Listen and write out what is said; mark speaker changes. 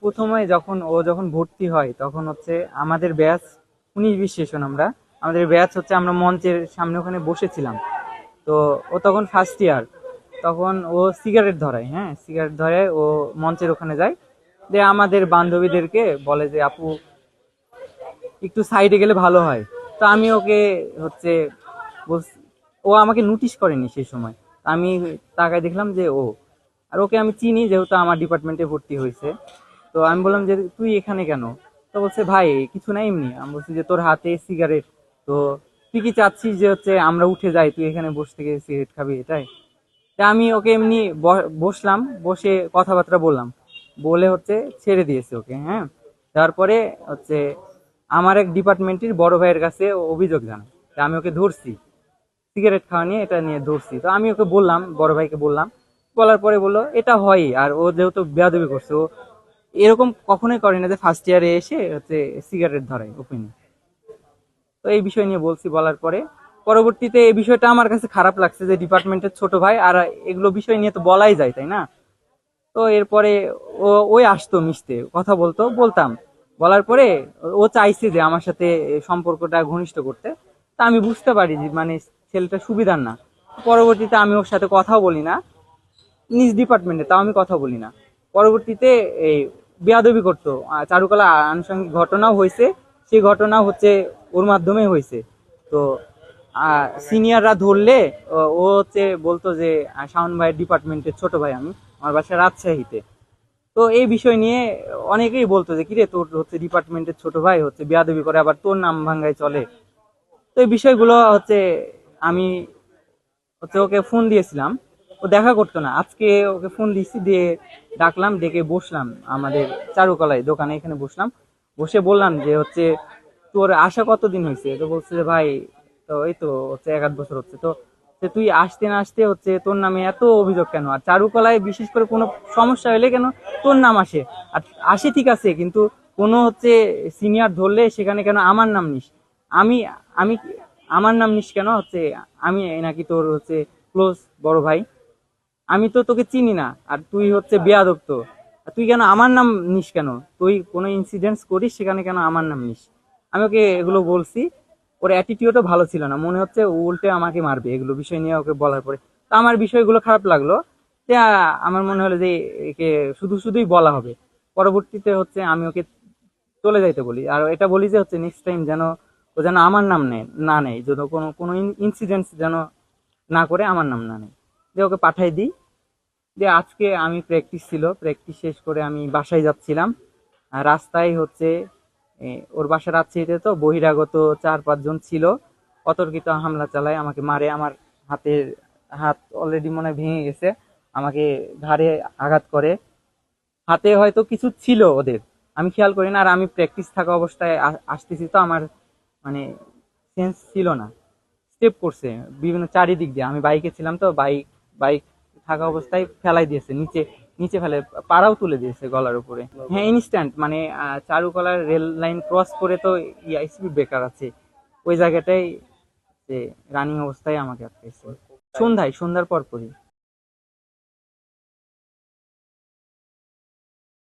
Speaker 1: প্রথমে যখন ভর্তি হয় তখন হচ্ছে আমাদের ব্যাচ 19-20 সেশন আমরা, আমাদের ব্যাচ হচ্ছে আমরা মঞ্চের সামনে ওখানে বসেছিলাম। তো ও তখন ফার্স্ট ইয়ার, তখন ও সিগারেট ধরায়, হ্যাঁ সিগারেট ধরে ও মঞ্চের ওখানে যায়, দিয়ে আমাদের বান্ধবীদেরকে বলে যে আপু একটু সাইডে গেলে ভালো হয়। তো আমি ওকে হচ্ছে ও আমাকে নোটিশ করেনি সেই সময়। আমি তাকায় দেখলাম যে ও, আর ওকে আমি চিনি যেহেতু আমার ডিপার্টমেন্টে ভর্তি হয়েছে। তো আমি বললাম যে তুই এখানে কেন? তো বলছে ভাই কিছু নাই এমনি। আমি বলছি যে তোর হাতে সিগারেট, তো তুই কি চাচ্ছিস যে হচ্ছে আমরা উঠে যাই, তুই এখানে বসে থেকে সিগারেট খাবি এটাই? তা আমি ওকে এমনি বসলাম, বসে কথাবার্তা বললাম, বলে হচ্ছে ছেড়ে দিয়েছে ওকে, হ্যাঁ। তারপরে হচ্ছে আমার এক ডিপার্টমেন্টের বড় ভাইয়ের কাছে ও অভিযোগ জানায়। তা আমি ওকে ধরছি, সিগারেট খাওয়া নিয়ে এটা নিয়ে ধরছি। তো আমি ওকে বললাম, বড় ভাইকে বললাম, বলার পরে বললো এটা হয়ই, আর ও যেহেতু বেয়াদবি করছে, ও এরকম কখনোই করে না যে ফার্স্ট ইয়ারে এসে হচ্ছে সিগারেট ধরায় ওপেনে। তো এই বিষয় নিয়ে বলছি, বলার পরে পরবর্তীতে এই বিষয়টা আমার কাছে খারাপ লাগছে যে ডিপার্টমেন্টের ছোট ভাই, আর এগুলো বিষয় নিয়ে তো বলাই যায় তাই না? তো এরপরে ওই আসতো মিশতে, কথা বলতো, বলতাম, বলার পরে ও চাইছে যে আমার সাথে সম্পর্কটা ঘনিষ্ঠ করতে। তা আমি বুঝতে পারি যে মানে ছেলেটা সুবিধার না। পরবর্তীতে আমি ওর সাথে কথাও বলি না, নিজ ডিপার্টমেন্টে তাও আমি কথা বলি না। পরবর্তীতে এই বেয়াদবি করতো, চারুকলা আনুষঙ্গিক ঘটনাও হয়েছে, সেই ঘটনা হচ্ছে ওর মাধ্যমে হয়েছে। তো সিনিয়ররা ধরলে ও হচ্ছে বলতো যে শাওন ভাইয়ের ডিপার্টমেন্টের ছোট ভাই আমি, আমার বাসা রাজশাহীতে। তো এই বিষয় নিয়ে অনেকেই বলতো যে কিরে তোর হচ্ছে ডিপার্টমেন্টের ছোট ভাই হচ্ছে বেয়াদবি করে, আবার তোর নাম ভাঙ্গায় চলে। তো এই বিষয়গুলো হচ্ছে আমি হচ্ছে ওকে ফোন দিয়েছিলাম, ও দেখা করতো না। আজকে ওকে ফোন দিয়েছি, দিয়ে ডাকলাম, ডেকে বসলাম আমাদের চারুকলায় দোকানে, এখানে বসলাম, বসে বললাম যে হচ্ছে তোর আসা কতদিন হয়েছে? তো বলছে যে ভাই তো এই তো হচ্ছে 1-8 বছর হচ্ছে। তো যে তুই আসতে না আসতে হচ্ছে তোর নামে এত অভিযোগ কেন? আর চারুকলায় বিশেষ করে কোনো সমস্যা হলে কেন তোর নাম আসে? আর আসে ঠিক আছে, কিন্তু কোনো হচ্ছে সিনিয়র ধরলে সেখানে কেন আমার নাম নিস? আমি আমি আমার নাম নিস কেন? হচ্ছে আমি নাকি তোর হচ্ছে ক্লোজ বড় ভাই? আমি তো তোকে চিনি না, আর তুই হচ্ছে বেয়াদব। তো আর তুই কেন আমার নাম নিস কেন? তুই কোনো ইনসিডেন্টস করিস সেখানে কেন আমার নাম নিস? আমি ওকে এগুলো বলছি। ওর অ্যাটিটিউডও ভালো ছিল না, মনে হচ্ছে ও উল্টে আমাকে মারবে এগুলো বিষয় নিয়ে ওকে বলার পরে। তো আমার বিষয়গুলো খারাপ লাগলো, যে আমার মনে হলো যে একে শুধু শুধুই বলা হবে। পরবর্তীতে হচ্ছে আমি ওকে চলে যাইতে বলি, আর এটা বলি যে হচ্ছে নেক্সট টাইম যেন ও যেন আমার নাম নেয় না, নেয় যেন কোনো কোনো ইনসিডেন্টস যেন না করে আমার নাম না নেয়, দিয়ে ওকে পাঠাই দিই। দিয়ে আজকে আমি প্র্যাকটিস ছিল, প্র্যাকটিস শেষ করে আমি বাসায় যাচ্ছিলাম। আর রাস্তায় হচ্ছে ওর বাসা রাজশাহীতে, তো বহিরাগত 4-5 জন ছিল, অতর্কিত হামলা চালায়, আমাকে মারে। আমার হাতের হাত অলরেডি মনে হয় ভেঙে গেছে, আমাকে ঘাড়ে আঘাত করে। হাতে হয়তো কিছু ছিল ওদের, আমি খেয়াল করি না। আর আমি প্র্যাকটিস থাকা অবস্থায় আসতেছি, তো আমার মানে সেন্স ছিল না। স্টেপ করছে বিভিন্ন চারিদিক দিয়ে, আমি বাইকে ছিলাম, তো বাইক বাইক থাকা অবস্থায় ফেলাই দিয়েছে নিচে, নিচে ফেলে পাড়াও তুলে দিয়েছে গলার উপরে। হ্যাঁ ইনস্ট্যান্ট, মানে চারুকলার রেল লাইন ক্রস করে তো স্পিড ব্রেকার আছে, ওই জায়গাটাই রানিং অবস্থায় আমাকে আটকেছে। সন্ধ্যার পর পরই।